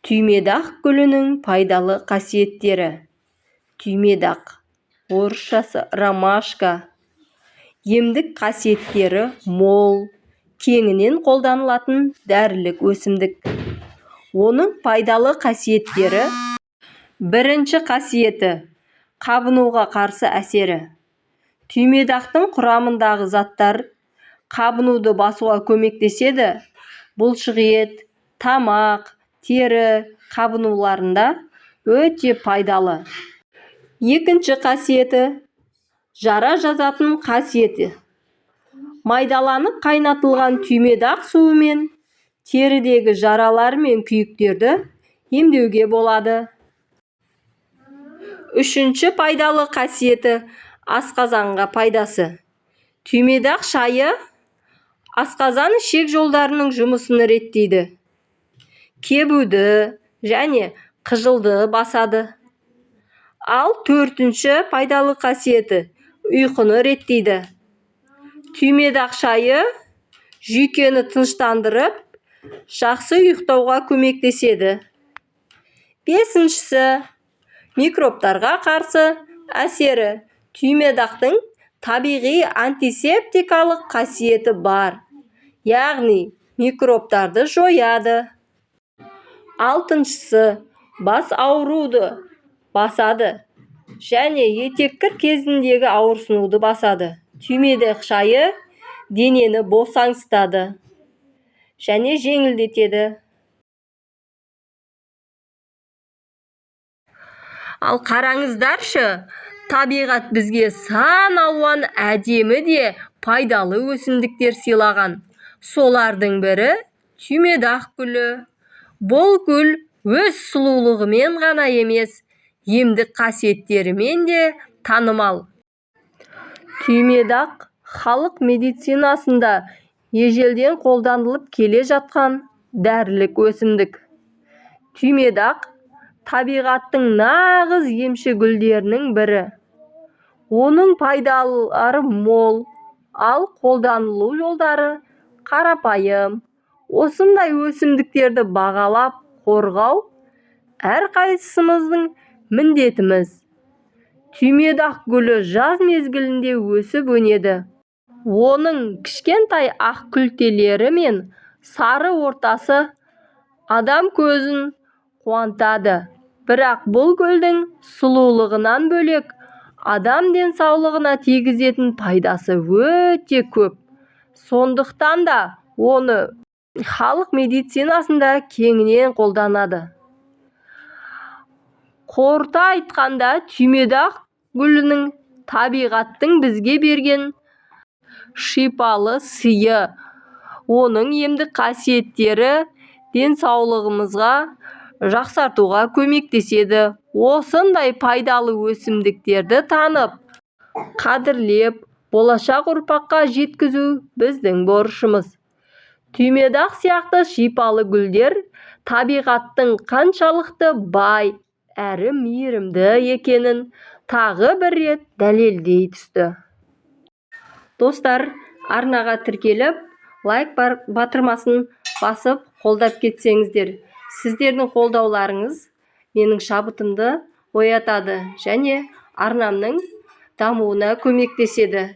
Түймедақ гүлінің пайдалы қасиеттері. Түймедақ, орысшасы ромашка, емдік қасиеттері мол, кеңінен қолданылатын дәрілік өсімдік. Оның пайдалы қасиеттері: бірінші қасиеті – қабынуға қарсы әсері. Түймедақтың құрамындағы заттар қабынуды басуға көмектеседі. Бұлшық ет, тамақ, тері қабынуларында өте пайдалы. Екінші қасиеті – жара жазатын қасиеті. Майдаланып қайнатылған түймедақ суымен терідегі жаралар мен күйіктерді емдеуге болады. Үшінші пайдалы қасиеті – асқазанға пайдасы. Түймедақ шайы асқазан ішек жолдарының жұмысын реттейді. Кебуді және қыжылды басады. Ал төртінші пайдалы қасиеті – ұйқыны реттейді. Түймедақ шайы жүйкені тыныштандырып, жақсы ұйықтауға көмектеседі. Бесіншісі – микробтарға қарсы әсері. Түймедақтың табиғи антисептикалық қасиеті бар, яғни микробтарды жояды. Алтыншысы – бас ауруды басады және етеккір кезіндегі ауырсынуды басады. Түймедақ шайы денені босаңсытады және жеңілдетеді. Ал қараңыздаршы, табиғат бізге сан алуан әдемі де пайдалы өсімдіктер сыйлаған. Солардың бірі түймедақ гүлі. Бұл гүл өз сұлулығымен ғана емес, емдік қасиеттерімен де танымал. Түймедақ халық медицинасында ежелден қолданылып келе жатқан дәрілік өсімдік. Түймедақ табиғаттың нағыз емші гүлдерінің бірі. Оның пайдалары мол, ал қолданылу жолдары қарапайым. Осындай өсімдіктерді бағалап қорғау әрқайсымыздың міндетіміз. Түймедақ гүлі жаз мезгілінде өсіп өнеді. Оның кішкентай ақ күлтелері мен сары ортасы адам көзін қуантады. Бірақ бұл гүлдің сұлулығынан бөлек, адам денсаулығына тигізетін пайдасы өте көп. Сондықтан да оны халық медицинасында кеңінен қолданады. Қорыта айтқанда, түймедақ гүлінің табиғаттың бізге берген шипалы сыйы. Оның емдік қасиеттері денсаулығымызға жақсартуға көмектеседі. Осындай пайдалы өсімдіктерді танып, қадірлеп, болашақ ұрпаққа жеткізу біздің борышымыз. Түймедақ сияқты шипалы гүлдер табиғаттың қаншалықты бай әрі мейірімді екенін тағы бір рет дәлелдей түсті. Достар, арнаға тіркеліп, лайк батырмасын басып қолдап кетсеңіздер, сіздердің қолдауларыңыз менің шабытымды оятады және арнамның дамуына көмектеседі.